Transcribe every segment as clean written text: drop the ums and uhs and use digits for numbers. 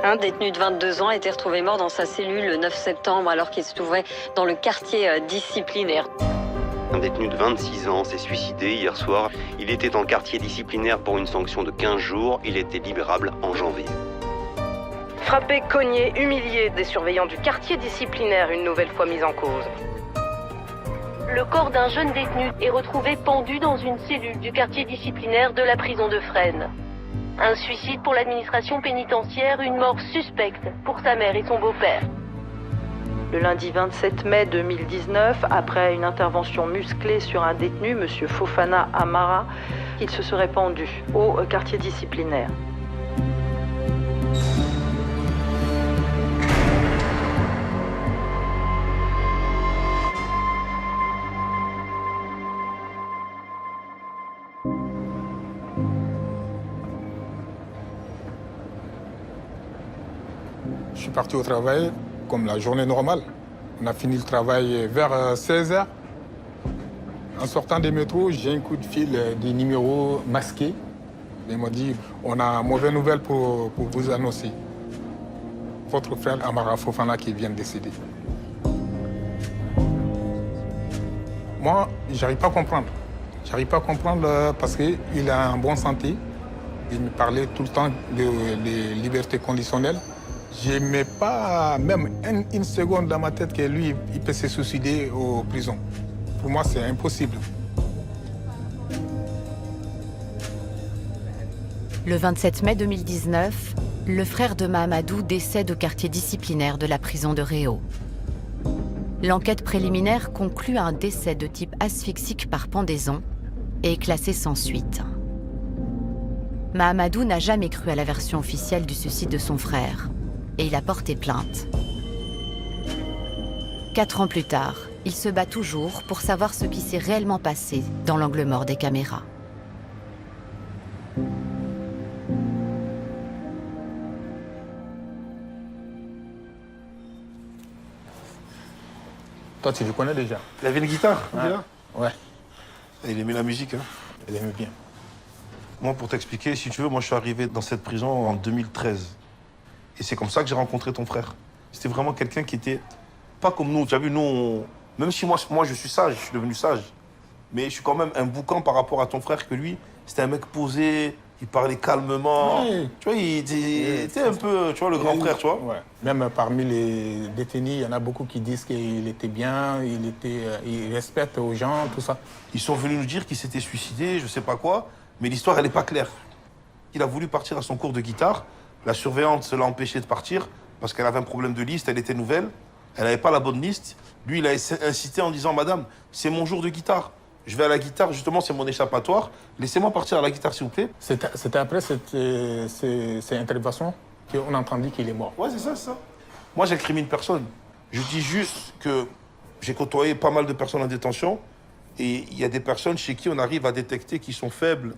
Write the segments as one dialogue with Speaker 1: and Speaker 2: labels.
Speaker 1: Un détenu de 22 ans a été retrouvé mort dans sa cellule le 9 septembre alors qu'il se trouvait dans le quartier disciplinaire.
Speaker 2: Un détenu de 26 ans s'est suicidé hier soir. Il était en quartier disciplinaire pour une sanction de 15 jours. Il était libérable en janvier.
Speaker 3: Frappé, cogné, humilié, des surveillants du quartier disciplinaire une nouvelle fois mis en cause.
Speaker 4: Le corps d'un jeune détenu est retrouvé pendu dans une cellule du quartier disciplinaire de la prison de Fresnes. Un suicide pour l'administration pénitentiaire, une mort suspecte pour sa mère et son beau-père.
Speaker 3: Le lundi 27 mai 2019, après une intervention musclée sur un détenu, M. Fofana Amara, il se serait pendu au quartier disciplinaire.
Speaker 5: Je suis parti au travail comme la journée normale. On a fini le travail vers 16h. En sortant des métros, j'ai un coup de fil des numéros masqués. Ils m'ont dit, on a une mauvaise nouvelle pour vous annoncer. Votre frère Amara Fofana qui vient de décéder. Moi, j'arrive pas à comprendre. J'arrive pas à comprendre parce qu'il est en bonne santé. Il me parlait tout le temps de liberté conditionnelle. Je ne mets pas même une seconde dans ma tête que lui, il peut se suicider en prison. Pour moi, c'est impossible.
Speaker 6: Le 27 mai 2019, le frère de Mahamadou décède au quartier disciplinaire de la prison de Réau. L'enquête préliminaire conclut à un décès de type asphyxique par pendaison et est classé sans suite. Mahamadou n'a jamais cru à la version officielle du suicide de son frère et il a porté plainte. 4 ans plus tard, il se bat toujours pour savoir ce qui s'est réellement passé dans l'angle mort des caméras.
Speaker 5: Toi, tu le connais déjà?
Speaker 7: Il avait une guitare, déjà?
Speaker 5: Ouais,
Speaker 7: Et il aimait la musique, hein.
Speaker 5: il aimait bien.
Speaker 7: Moi, pour t'expliquer, si tu veux, moi, je suis arrivé dans cette prison en 2013. Et c'est comme ça que j'ai rencontré ton frère. C'était vraiment quelqu'un qui était pas comme nous. Tu as vu, nous, même si moi, je suis sage, je suis devenu sage. Mais je suis quand même un boucan par rapport à ton frère, que lui, c'était un mec posé, il parlait calmement.
Speaker 5: Oui.
Speaker 7: Tu vois, il était un peu, tu vois, le grand frère, tu vois.
Speaker 5: Ouais. Même parmi les détenus, il y en a beaucoup qui disent qu'il était bien, il respecte aux gens, tout ça.
Speaker 7: Ils sont venus nous dire qu'il s'était suicidé, je sais pas quoi, mais l'histoire, elle n'est pas claire. Il a voulu partir à son cours de guitare. La surveillante l'a empêché de partir parce qu'elle avait un problème de liste, elle était nouvelle, elle n'avait pas la bonne liste. Lui, il a incité en disant, madame, c'est mon jour de guitare. Je vais à la guitare, justement, c'est mon échappatoire. Laissez-moi partir à la guitare, s'il vous plaît.
Speaker 5: C'était après cette intervention qu'on a entendu qu'il est mort.
Speaker 7: Ouais, c'est ça, c'est ça. Moi, j'incrimine personne. Je dis juste que j'ai côtoyé pas mal de personnes en détention et il y a des personnes chez qui on arrive à détecter qui sont faibles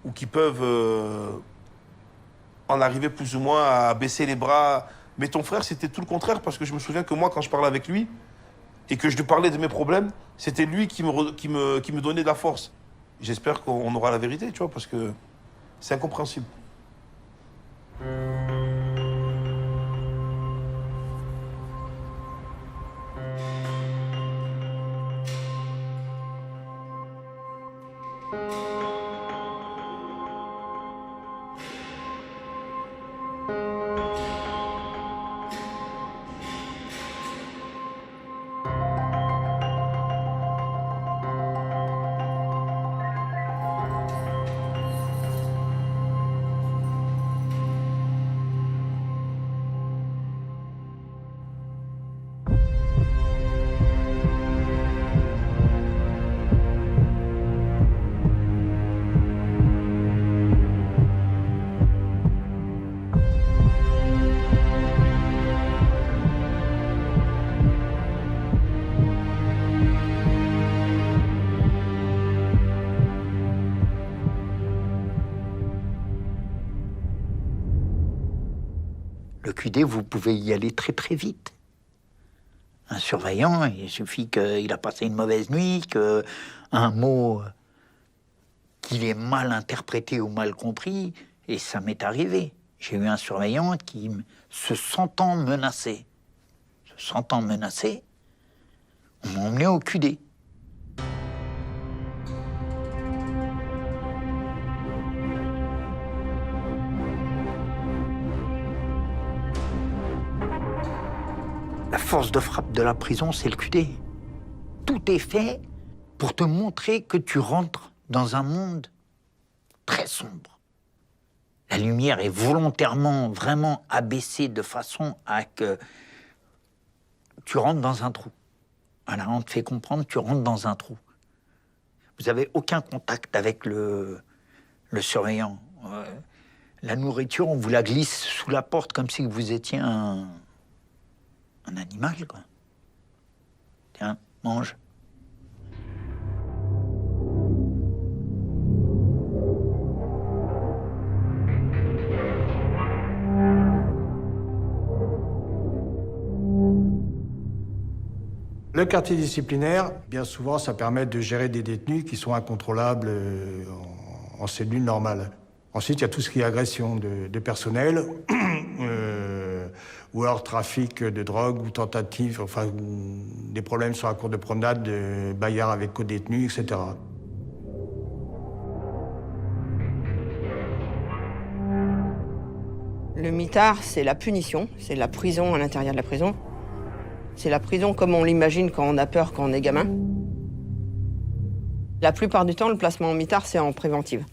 Speaker 7: ou qui peuvent en arriver plus ou moins à baisser les bras. Mais ton frère, c'était tout le contraire parce que je me souviens que moi, quand je parlais avec lui et que je lui parlais de mes problèmes, c'était lui qui me donnait de la force. J'espère qu'on aura la vérité, tu vois, parce que c'est incompréhensible.
Speaker 8: Le QD, vous pouvez y aller très très vite. Un surveillant, il suffit qu'il a passé une mauvaise nuit, qu'un mot qu'il ait mal interprété ou mal compris, et ça m'est arrivé. J'ai eu un surveillant qui, se sentant menacé, on m'a emmené au QD. La force de frappe de la prison, c'est le QD. Tout est fait pour te montrer que tu rentres dans un monde très sombre. La lumière est volontairement vraiment abaissée de façon à que tu rentres dans un trou. Voilà, on te fait comprendre, tu rentres dans un trou. Vous n'avez aucun contact avec le surveillant. La nourriture, on vous la glisse sous la porte comme si vous étiez un animal, quoi. Tiens, mange.
Speaker 9: Le quartier disciplinaire, bien souvent, ça permet de gérer des détenus qui sont incontrôlables en cellule normale. Ensuite, il y a tout ce qui est agression de personnel, ou alors trafic de drogue ou tentative, enfin, des problèmes sur la cour de promenade, de bagarres avec co-détenus, etc.
Speaker 10: Le mitard, c'est la punition, c'est la prison à l'intérieur de la prison. C'est la prison comme on l'imagine quand on a peur, quand on est gamin. La plupart du temps, le placement en mitard, c'est en préventive.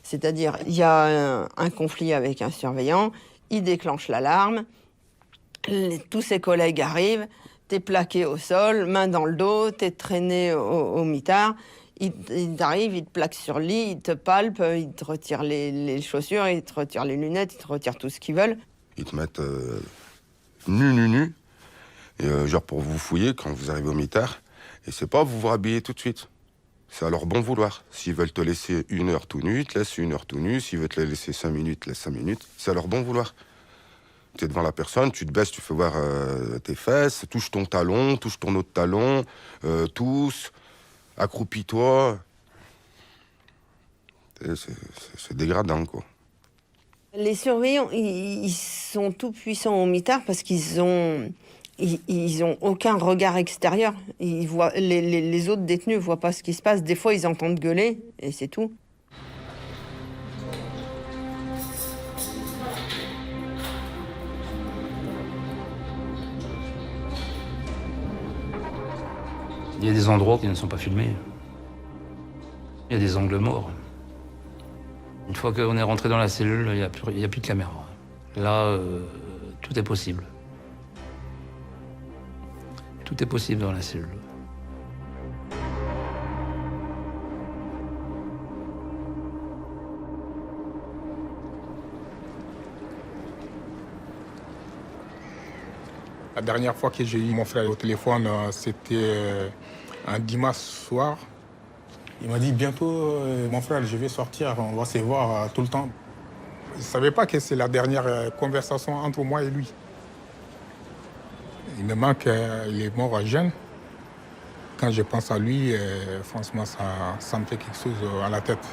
Speaker 10: C'est-à-dire, il y a un conflit avec un surveillant, il déclenche l'alarme, tous ses collègues arrivent, t'es plaqué au sol, main dans le dos, t'es traîné au mitard, il arrive, il te plaque sur le lit, il te palpe, il te retire les chaussures, il te retire les lunettes, il te retire tout ce qu'ils veulent.
Speaker 11: Ils te mettent nu. Et genre pour vous fouiller quand vous arrivez au mitard. Et c'est pas vous rhabiller tout de suite. C'est à leur bon vouloir. S'ils veulent te laisser 1 heure tout nu, ils te laissent 1 heure tout nu. S'ils veulent te laisser 5 minutes, ils te laissent 5 minutes. C'est à leur bon vouloir. Tu es devant la personne, tu te baisses, tu fais voir tes fesses, touche ton talon, touche ton autre talon, tousse, accroupis-toi. C'est dégradant, quoi.
Speaker 10: Les surveillants, ils sont tout puissants au mitard parce qu'ils ont aucun regard extérieur. Ils voient, les autres détenus ne voient pas ce qui se passe. Des fois, ils entendent gueuler et c'est tout.
Speaker 12: Il y a des endroits qui ne sont pas filmés. Il y a des angles morts. Une fois qu'on est rentré dans la cellule, il n'y a plus de caméra. Là, tout est possible. Tout est possible dans la cellule.
Speaker 5: La dernière fois que j'ai eu mon frère au téléphone, c'était un dimanche soir. Il m'a dit bientôt, mon frère, je vais sortir, on va se voir tout le temps. Je ne savais pas que c'est la dernière conversation entre moi et lui. Il me manque, il est mort jeune. Quand je pense à lui, franchement, ça me fait quelque chose à la tête.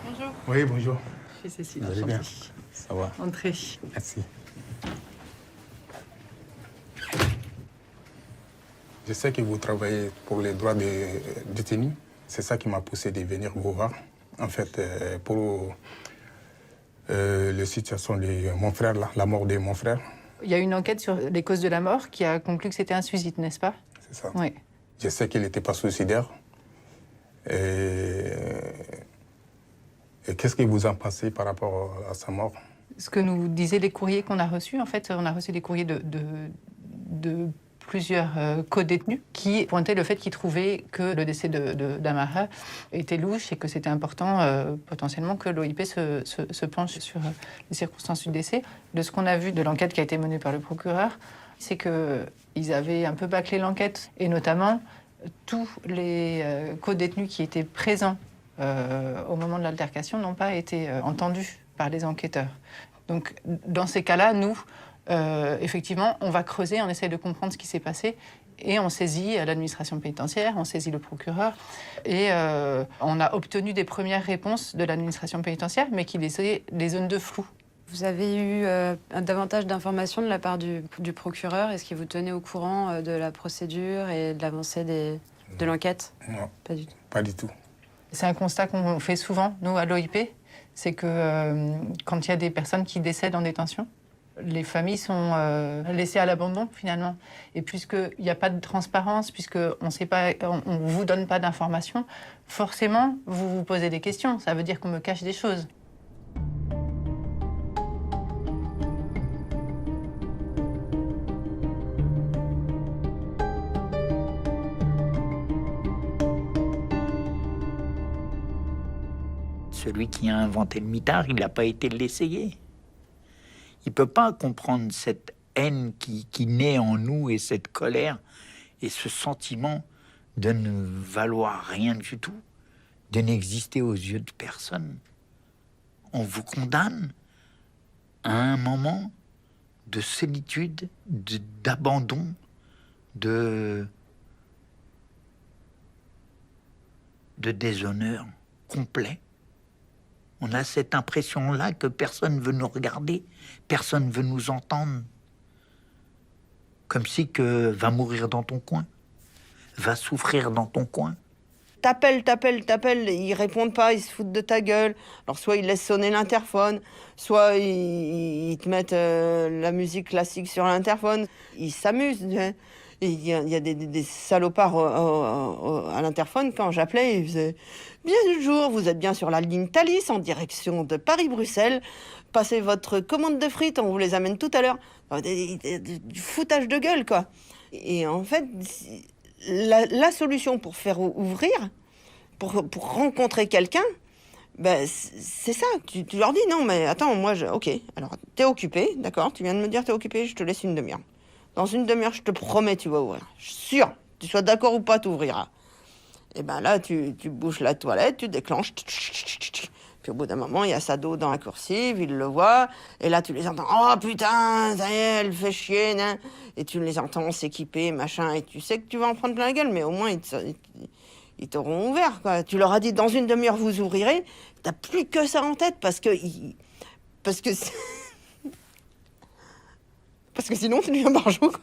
Speaker 10: Bonjour.
Speaker 5: Oui, bonjour.
Speaker 10: Je suis Cécile.
Speaker 5: Vous allez bien? Ça va.
Speaker 10: Entrez.
Speaker 5: Merci. Je sais que vous travaillez pour les droits des détenus. C'est ça qui m'a poussé de venir vous voir. En fait, pour la situation de mon frère, la mort de mon frère.
Speaker 13: Il y a une enquête sur les causes de la mort qui a conclu que c'était un suicide, n'est-ce pas?
Speaker 5: C'est ça.
Speaker 13: Oui.
Speaker 5: Je sais qu'il n'était pas suicidaire. Et qu'est-ce que vous en pensez par rapport à sa mort?
Speaker 13: Ce que nous disaient les courriers qu'on a reçus, en fait, on a reçu des courriers de plusieurs co-détenus qui pointaient le fait qu'ils trouvaient que le décès d'Amara était louche et que c'était important potentiellement que l'OIP se penche sur les circonstances du décès. De ce qu'on a vu de l'enquête qui a été menée par le procureur, c'est qu'ils avaient un peu bâclé l'enquête et notamment tous les co-détenus qui étaient présents au moment de l'altercation n'ont pas été entendus par les enquêteurs. Donc dans ces cas-là, nous, effectivement, on va creuser, on essaie de comprendre ce qui s'est passé Et on saisit l'administration pénitentiaire, on saisit le procureur. Et on a obtenu des premières réponses de l'administration pénitentiaire, mais qui laissaient des zones de flou.
Speaker 14: Vous avez eu davantage d'informations de la part du procureur? Est-ce qu'il vous tenait au courant de la procédure et de l'avancée de l'enquête?
Speaker 5: Non,
Speaker 14: pas du tout.
Speaker 5: Pas du tout.
Speaker 13: C'est un constat qu'on fait souvent, nous, à l'OIP. C'est que quand il y a des personnes qui décèdent en détention, les familles sont laissées à l'abandon, finalement. Et puisqu'il n'y a pas de transparence, puisqu'on ne vous donne pas d'informations, forcément, vous vous posez des questions. Ça veut dire qu'on me cache des choses.
Speaker 8: Celui qui a inventé le mitard, il n'a pas été l'essayer. Il ne peut pas comprendre cette haine qui naît en nous et cette colère et ce sentiment de ne valoir rien du tout, de n'exister aux yeux de personne. On vous condamne à un moment de solitude, d'abandon, de déshonneur complet. On a cette impression-là que personne ne veut nous regarder, personne ne veut nous entendre. Comme si que va mourir dans ton coin, va souffrir dans ton coin.
Speaker 10: T'appelles, ils répondent pas, ils se foutent de ta gueule. Alors soit ils laissent sonner l'interphone, soit ils te mettent la musique classique sur l'interphone. Ils s'amusent. Il y a des salopards à l'interphone. Quand j'appelais, ils faisaient « Bien du jour, vous êtes bien sur la ligne Thalys en direction de Paris-Bruxelles. Passez votre commande de frites, on vous les amène tout à l'heure. » Du foutage de gueule, quoi. Et en fait, la solution pour faire ouvrir, pour rencontrer quelqu'un, ben, c'est ça. Tu leur dis « Non, mais attends, moi, ok, alors t'es occupé, d'accord, tu viens de me dire t'es occupé, je te laisse une demi-heure. Dans une demi-heure, je te promets, tu vas ouvrir. Je suis sûr, tu sois d'accord ou pas, tu ouvriras. » Et ben là, tu bouges la toilette, tu déclenches. Puis au bout d'un moment, il y a sa dos dans la coursive, il le voit. Et là, tu les entends. Oh putain, ça y est, elle fait chier. Hein. Et tu les entends s'équiper, machin. Et tu sais que tu vas en prendre plein la gueule, mais au moins, ils t'auront ouvert, quoi. Tu leur as dit, dans une demi-heure, vous ouvrirez. T'as plus que ça en tête parce que sinon, tu deviens barjot, quoi.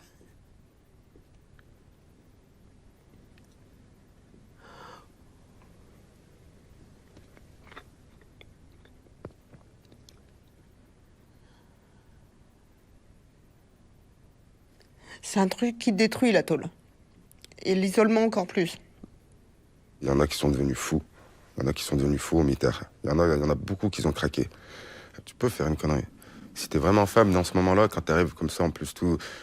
Speaker 10: C'est un truc qui détruit la tôle. Et l'isolement encore plus.
Speaker 11: Il y en a qui sont devenus fous. Il y en a qui sont devenus fous au mitard. Il y en a beaucoup qui ont craqué. Tu peux faire une connerie. Si t'es vraiment femme, dans ce moment-là, quand t'arrives comme ça, en plus,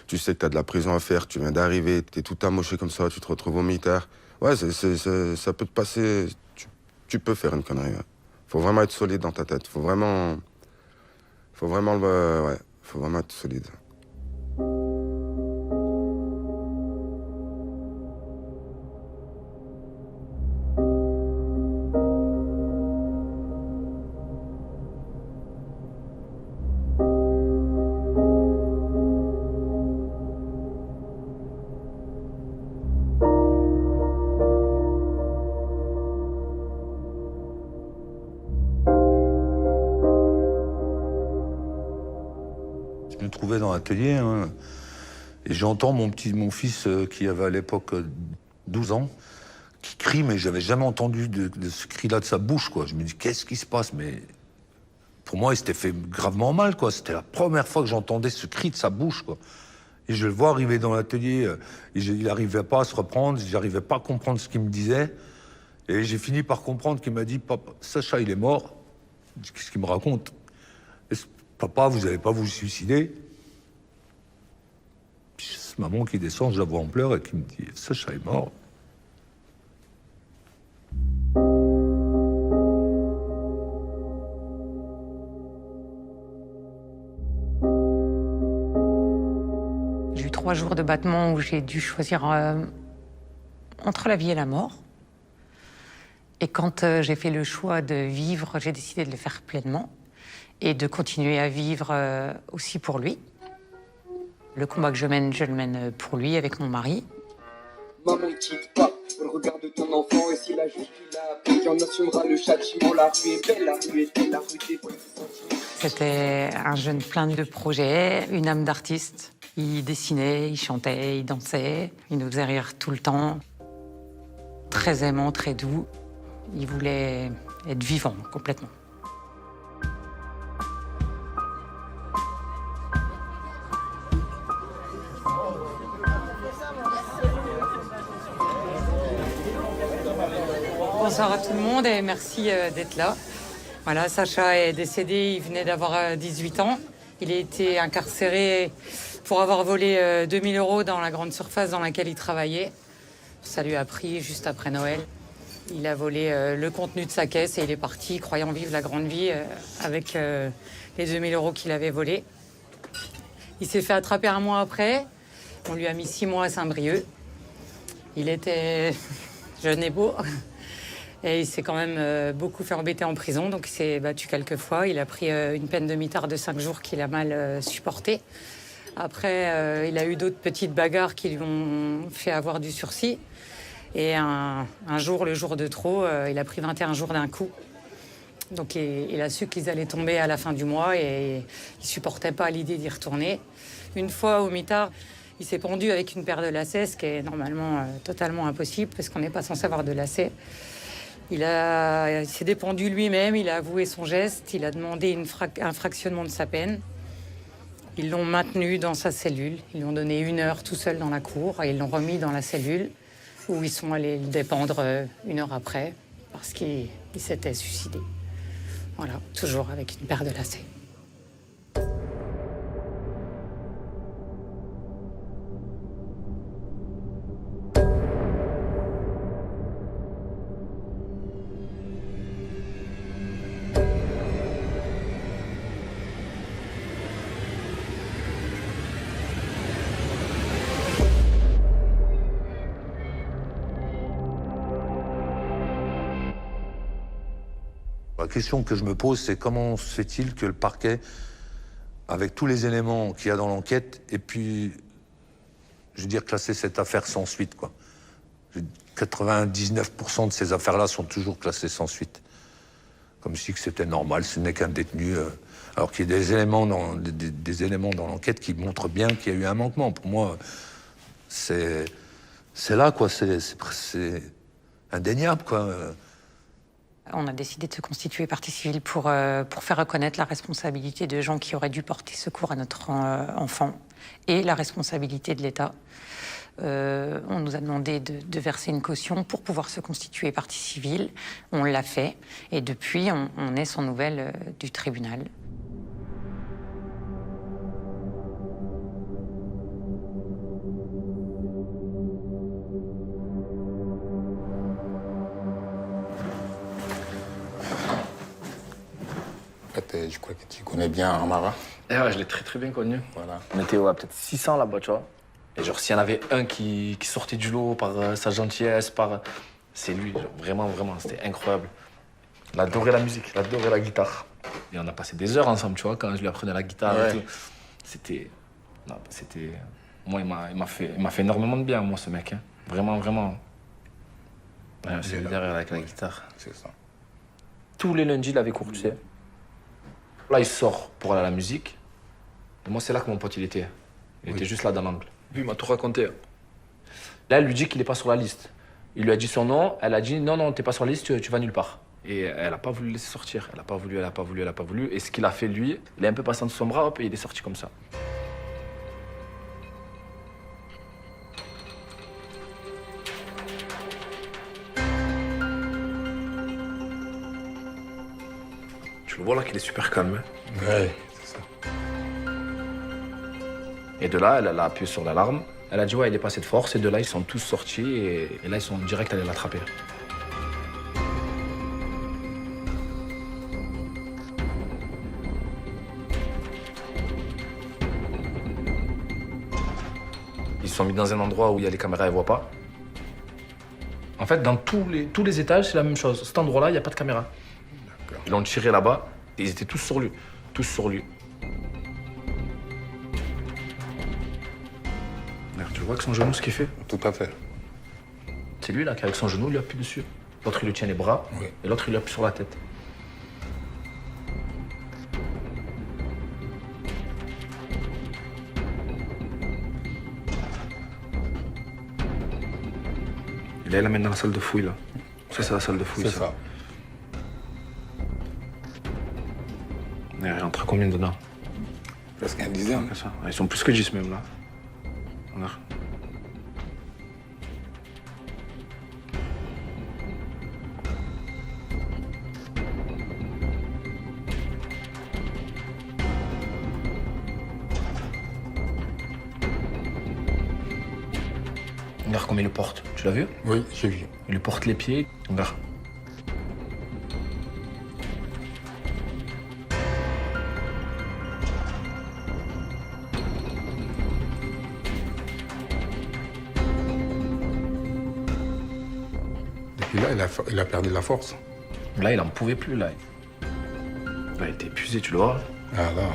Speaker 11: tu sais que t'as de la prison à faire, tu viens d'arriver, t'es tout amoché comme ça, tu te retrouves au mitard. Ouais, ça peut te passer. Tu peux faire une connerie. Ouais. Faut vraiment être solide dans ta tête. Faut vraiment être solide.
Speaker 15: Je me trouvais dans l'atelier hein, et j'entends mon fils qui avait à l'époque 12 ans qui crie, mais j'avais jamais entendu de ce cri-là de sa bouche, quoi. Je me dis, qu'est-ce qui se passe? Mais pour moi, il s'était fait gravement mal, quoi. C'était la première fois que j'entendais ce cri de sa bouche, quoi. Et je le vois arriver dans l'atelier, il n'arrivait pas à se reprendre, j'arrivais pas à comprendre ce qu'il me disait. Et j'ai fini par comprendre qu'il m'a dit, papa, Sacha, il est mort. Qu'est-ce qu'il me raconte? Papa, vous n'allez pas vous suicider? Puis c'est maman qui descend, je la vois en pleurs et qui me dit, Sacha est mort.
Speaker 16: J'ai eu 3 jours de battement où j'ai dû choisir entre la vie et la mort. Et quand j'ai fait le choix de vivre, j'ai décidé de le faire pleinement et de continuer à vivre aussi pour lui. Le combat que je le mène pour lui avec mon mari.
Speaker 17: Maman, ne quitte pas le regard de ton enfant. Et si la juge qui l'a appris, en assumera le châtiment. La rue est belle, la rue est belle, la rue déploie ses sentiments.
Speaker 16: C'était un jeune plein de projets, une âme d'artiste. Il dessinait, il chantait, il dansait. Il nous faisait rire tout le temps. Très aimant, très doux. Il voulait être vivant, complètement. Bonsoir à tout le monde et merci d'être là. Voilà, Sacha est décédé, il venait d'avoir 18 ans. Il a été incarcéré pour avoir volé 2000 € dans la grande surface dans laquelle il travaillait. Ça lui a pris juste après Noël. Il a volé le contenu de sa caisse et il est parti, croyant vivre la grande vie avec les 2000 € qu'il avait volés. Il s'est fait attraper un mois après. On lui a mis 6 mois à Saint-Brieuc. Il était jeune et beau. Et il s'est quand même beaucoup fait embêter en prison, donc il s'est battu quelques fois. Il a pris une peine de mitard de 5 jours qu'il a mal supportée. Après, il a eu d'autres petites bagarres qui lui ont fait avoir du sursis. Et un jour, le jour de trop, il a pris 21 jours d'un coup. Donc il a su qu'ils allaient tomber à la fin du mois et il ne supportait pas l'idée d'y retourner. Une fois au mitard, il s'est pendu avec une paire de lacets, ce qui est normalement totalement impossible parce qu'on n'est pas censé avoir de lacets. Il s'est dépendu lui-même, il a avoué son geste, il a demandé un fractionnement de sa peine. Ils l'ont maintenu dans sa cellule, ils lui ont donné 1 heure tout seul dans la cour et ils l'ont remis dans la cellule où ils sont allés le dépendre 1 heure après parce qu'il s'était suicidé. Voilà, toujours avec une paire de lacets.
Speaker 15: La question que je me pose, c'est comment se fait-il que le parquet, avec tous les éléments qu'il y a dans l'enquête, ait pu, je veux dire, classer cette affaire sans suite, quoi. 99% de ces affaires-là sont toujours classées sans suite. Comme si c'était normal, ce n'est qu'un détenu. Alors qu'il y a des éléments dans l'enquête qui montrent bien qu'il y a eu un manquement. Pour moi, c'est là, quoi. C'est indéniable, quoi.
Speaker 16: On a décidé de se constituer partie civile pour faire reconnaître la responsabilité de gens qui auraient dû porter secours à notre enfant et la responsabilité de l'État. On nous a demandé de verser une caution pour pouvoir se constituer partie civile. On l'a fait et depuis, on est sans nouvelles du tribunal.
Speaker 5: Je crois que tu connais bien Amara.
Speaker 18: Et ouais, je l'ai très bien connu.
Speaker 5: Voilà.
Speaker 18: On était peut-être 600 là-bas, tu vois. Et genre, s'il y en avait un qui sortait du lot par sa gentillesse, c'est lui, genre, vraiment, c'était incroyable. Il adorait la musique, il adorait la guitare. Et on a passé des heures ensemble, tu vois, quand je lui apprenais la guitare et tout. C'était... Moi, il m'a fait énormément de bien, moi, ce mec. Hein. Vraiment. Ouais, c'est derrière avec la guitare.
Speaker 5: C'est ça.
Speaker 18: Tous les lundis, il avait cours, tu sais. Là, il sort pour aller à la musique. Et moi, c'est là que mon pote, il était. Il était juste là dans l'angle. Lui, il m'a tout raconté. Là, elle lui dit qu'il n'est pas sur la liste. Il lui a dit son nom. Elle a dit non, t'es pas sur la liste, tu vas nulle part. Et elle n'a pas voulu le laisser sortir. Elle n'a pas voulu. Et ce qu'il a fait, lui, il est un peu passé entre son bras, hop, et il est sorti comme ça. Tu le vois là qu'il est super calme.
Speaker 5: Ouais, c'est ça.
Speaker 18: Et de là, elle a appuyé sur l'alarme. Elle a dit ouais, il est passé de force. Et de là, ils sont tous sortis. Et là, ils sont direct allés l'attraper. Ils se sont mis dans un endroit où il y a les caméras, elles ne voient pas. En fait, dans tous les étages, c'est la même chose. Cet endroit-là, il n'y a pas de caméra. Ils l'ont tiré là-bas et ils étaient tous sur lui. Tu vois que son genou, ce qu'il fait?
Speaker 5: Tout à fait.
Speaker 18: C'est lui là qui avec son genou lui appuie dessus. L'autre il lui tient les bras et l'autre il lui appuie sur la tête. Et là il l'amène dans la salle de fouille là. Ça c'est la salle de fouille.
Speaker 5: C'est ça.
Speaker 18: Il rentre combien dedans?
Speaker 5: Presque une dizaine.
Speaker 18: Ça. Ils sont plus que 10 même là. Regarde. Regarde comme il le porte. Tu l'as vu?
Speaker 5: Oui, j'ai vu.
Speaker 18: Il lui porte les pieds. Regarde.
Speaker 5: Et là, il a perdu la force.
Speaker 18: Là, il en pouvait plus, là. Il était épuisé, tu le vois.
Speaker 5: Ah là.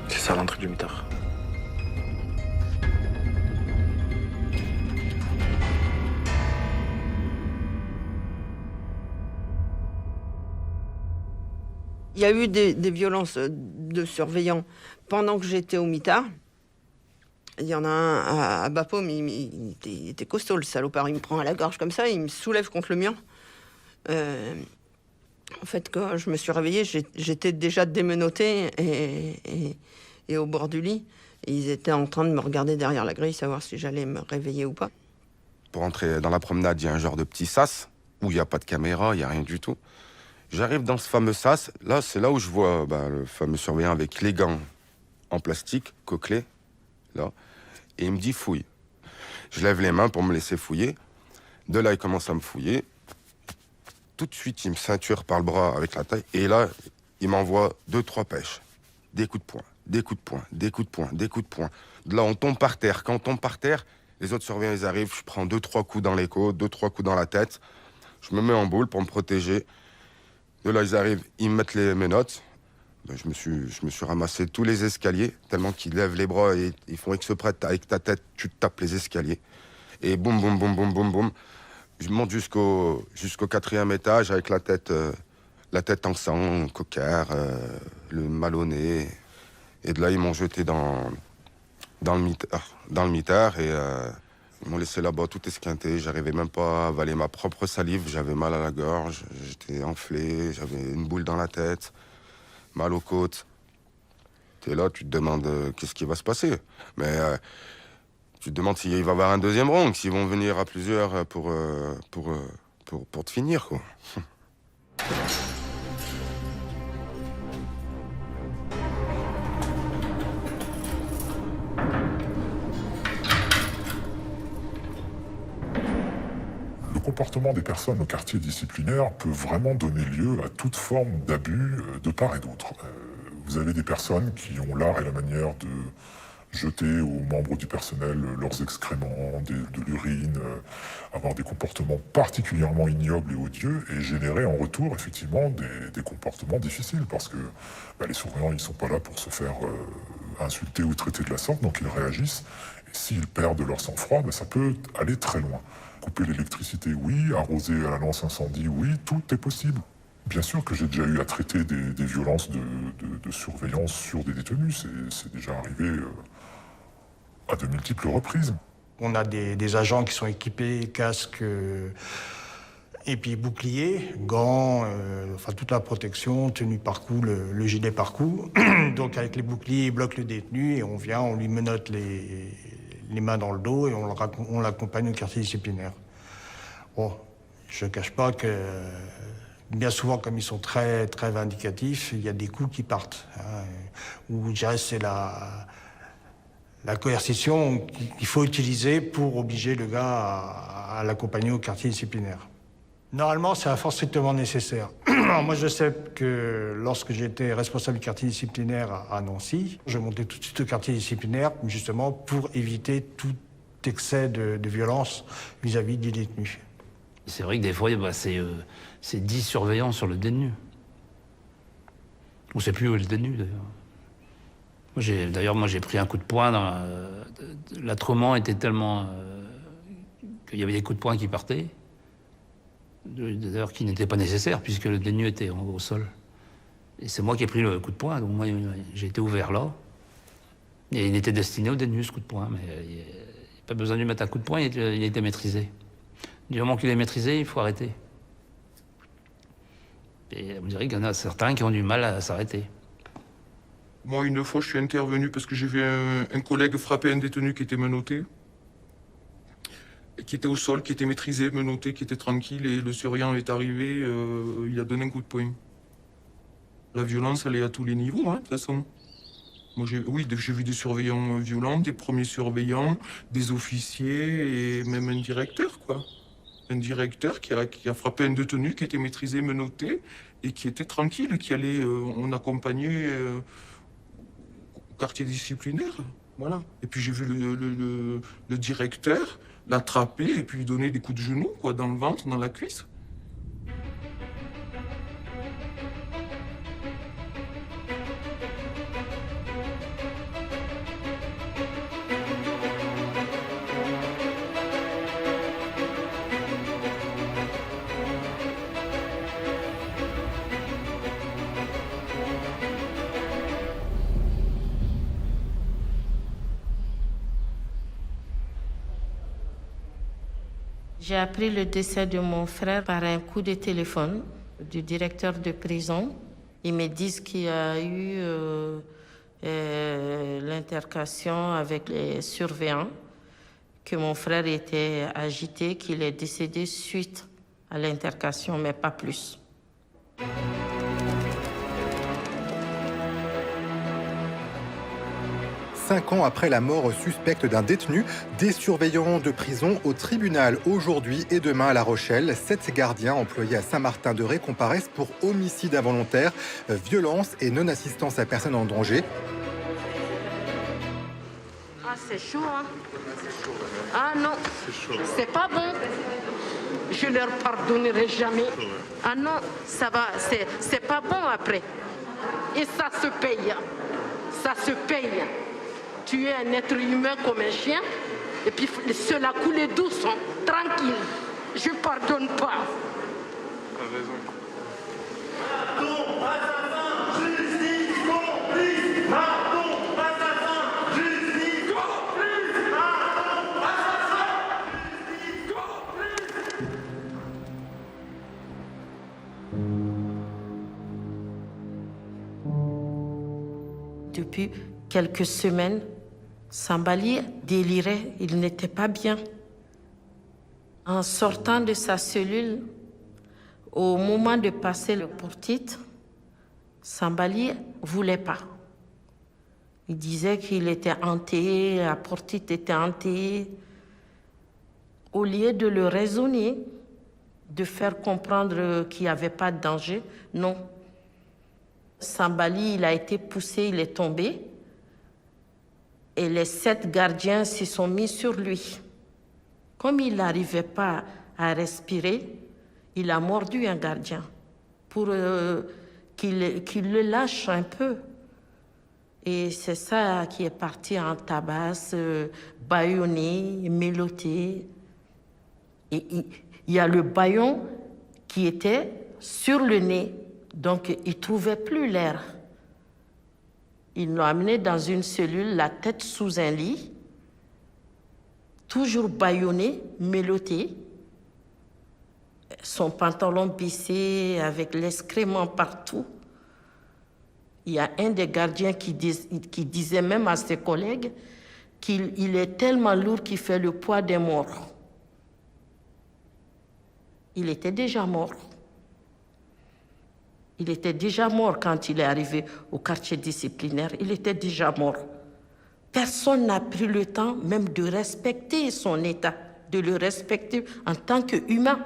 Speaker 18: C'est ça l'entrée du mitard.
Speaker 10: Il y a eu des violences de surveillants pendant que j'étais au mitard. Il y en a un à Bapaume, il était costaud, le salopard. Il me prend à la gorge comme ça, il me soulève contre le mur. En fait, quand je me suis réveillée, j'étais déjà démenottée et au bord du lit. Et ils étaient en train de me regarder derrière la grille, savoir si j'allais me réveiller ou pas.
Speaker 11: Pour entrer dans la promenade, il y a un genre de petit sas, où il n'y a pas de caméra, il n'y a rien du tout. J'arrive dans ce fameux sas, là, c'est là où je vois le fameux surveillant avec les gants en plastique, coquelés, là. Et il me dit fouille. Je lève les mains pour me laisser fouiller. De là, il commence à me fouiller. Tout de suite, il me ceinture par le bras avec la taille. Et là, il m'envoie 2-3 pêches. Des coups de poing, des coups de poing, des coups de poing, des coups de poing. De là, on tombe par terre. Quand on tombe par terre, les autres surveillants, ils arrivent. Je prends 2-3 coups dans les côtes, 2-3 coups dans la tête. Je me mets en boule pour me protéger. De là, ils arrivent, ils me mettent les menottes. Je me suis ramassé tous les escaliers, tellement qu'ils lèvent les bras et ils font exprès, avec ta tête, tu te tapes les escaliers. Et boum, boum, boum, boum, boum, boum. Je monte jusqu'au 4e étage avec la tête en sang, coquère, le mal au nez. Et de là, ils m'ont jeté dans le mitard et ils m'ont laissé là-bas tout esquinté. J'arrivais même pas à avaler ma propre salive, j'avais mal à la gorge, j'étais enflé, j'avais une boule dans la tête. Mal aux côtes. T'es là, tu te demandes qu'est-ce qui va se passer. Mais tu te demandes s'il va y avoir un deuxième round, s'ils vont venir à plusieurs pour te finir, quoi.
Speaker 19: Le comportement des personnes au quartier disciplinaire peut vraiment donner lieu à toute forme d'abus de part et d'autre. Vous avez des personnes qui ont l'art et la manière de jeter aux membres du personnel leurs excréments, de l'urine, avoir des comportements particulièrement ignobles et odieux et générer en retour effectivement des comportements difficiles parce que les surveillants ils ne sont pas là pour se faire insulter ou traiter de la sorte, donc ils réagissent et s'ils perdent leur sang-froid, ça peut aller très loin. Couper l'électricité, oui. Arroser à la lance incendie, oui. Tout est possible. Bien sûr que j'ai déjà eu à traiter des violences de surveillance sur des détenus. C'est déjà arrivé à de multiples reprises.
Speaker 9: On a des agents qui sont équipés, casques et puis boucliers, gants, enfin toute la protection, tenue par coup, le gilet par coup. Donc avec les boucliers, ils bloquent le détenu et on lui menotte les mains dans le dos et on l'accompagne au quartier disciplinaire. Bon, je ne cache pas que bien souvent, comme ils sont très, très vindicatifs, il y a des coups qui partent. Ou je dirais c'est la coercition qu'il faut utiliser pour obliger le gars à l'accompagner au quartier disciplinaire. Normalement, c'est un force strictement nécessaire. Alors moi, je sais que lorsque j'étais responsable du quartier disciplinaire à Nancy, je montais tout de suite au quartier disciplinaire, justement pour éviter tout excès de violence vis-à-vis du détenu.
Speaker 12: C'est vrai que des fois, c'est 10 surveillants sur le détenu. On ne sait plus où est le détenu, d'ailleurs. D'ailleurs, moi, j'ai pris un coup de poing. L'attroupement était tellement... qu'il y avait des coups de poing qui partaient. D'ailleurs, qui n'étaient pas nécessaires, puisque le détenu était au sol. Et c'est moi qui ai pris le coup de poing. Donc moi, j'ai été ouvert là. Et il était destiné au détenu, ce coup de poing. Mais il n'y a pas besoin de lui mettre un coup de poing, il était maîtrisé. Du moment qu'il est maîtrisé, il faut arrêter. Et on dirait qu'il y en a certains qui ont du mal à s'arrêter.
Speaker 20: Moi, une fois, je suis intervenu parce que j'ai vu un collègue frapper un détenu qui était menotté, qui était au sol, qui était maîtrisé, menotté, qui était tranquille, et le surveillant est arrivé, il a donné un coup de poing. La violence, elle est à tous les niveaux, hein, de toute façon. Moi, j'ai vu des surveillants violents, des premiers surveillants, des officiers et même un directeur, quoi. Un directeur qui a frappé un détenu qui était maîtrisé, menotté, et qui était tranquille, qui allait, on accompagnait au quartier disciplinaire, voilà. Et puis j'ai vu le directeur l'attraper et puis lui donner des coups de genou, quoi, dans le ventre, dans la cuisse.
Speaker 21: J'ai appris le décès de mon frère par un coup de téléphone du directeur de prison. Ils me disent qu'il y a eu l'intercation avec les surveillants, que mon frère était agité, qu'il est décédé suite à l'intercation, mais pas plus.
Speaker 22: 5 ans après la mort suspecte d'un détenu, des surveillants de prison au tribunal aujourd'hui et demain à La Rochelle. 7 gardiens employés à Saint-Martin-de-Ré comparaissent pour homicide involontaire, violence et non-assistance à personne en danger.
Speaker 21: Ah, c'est chaud, hein? Ah non, c'est pas bon. Je leur pardonnerai jamais. Ah non, ça va, c'est pas bon après. Et ça se paye. Ça se paye. Tu es un être humain comme un chien, et puis cela coule douce, tranquille. Je pardonne pas.
Speaker 20: T'as raison.
Speaker 21: Depuis quelques semaines, Sambali délirait, il n'était pas bien. En sortant de sa cellule, au moment de passer le portite, Sambali ne voulait pas. Il disait qu'il était hanté, la portite était hantée. Au lieu de le raisonner, de faire comprendre qu'il n'y avait pas de danger, non. Sambali, il a été poussé, il est tombé. Et les 7 gardiens se sont mis sur lui. Comme il n'arrivait pas à respirer, il a mordu un gardien pour qu'il le lâche un peu. Et c'est ça qui est parti en tabasse, bâillonné, mélotté. Et il y a le bâillon qui était sur le nez, donc il ne trouvait plus l'air. Ils l'ont amené dans une cellule, la tête sous un lit, toujours bâillonné, mélotté, son pantalon baissé avec l'excrément partout. Il y a un des gardiens qui disait même à ses collègues qu'il est tellement lourd qu'il fait le poids des morts. Il était déjà mort. Il était déjà mort quand il est arrivé au quartier disciplinaire. Il était déjà mort. Personne n'a pris le temps même de respecter son état, de le respecter en tant qu'humain.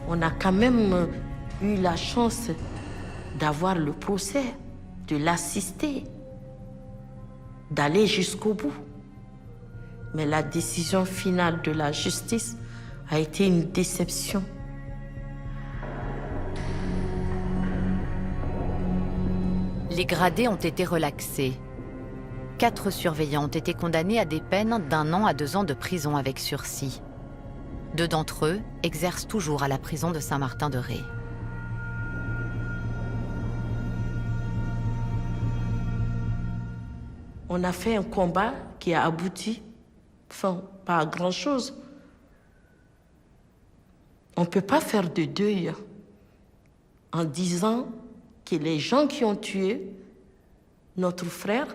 Speaker 21: On a quand même eu la chance d'avoir le procès, de l'assister, d'aller jusqu'au bout. Mais la décision finale de la justice a été une déception.
Speaker 6: Les gradés ont été relaxés. 4 surveillants ont été condamnés à des peines d'1 an à 2 ans de prison avec sursis. 2 d'entre eux exercent toujours à la prison de Saint-Martin-de-Ré.
Speaker 21: On a fait un combat qui a abouti, enfin, pas à grand-chose. On ne peut pas faire de deuil en disant que les gens qui ont tué notre frère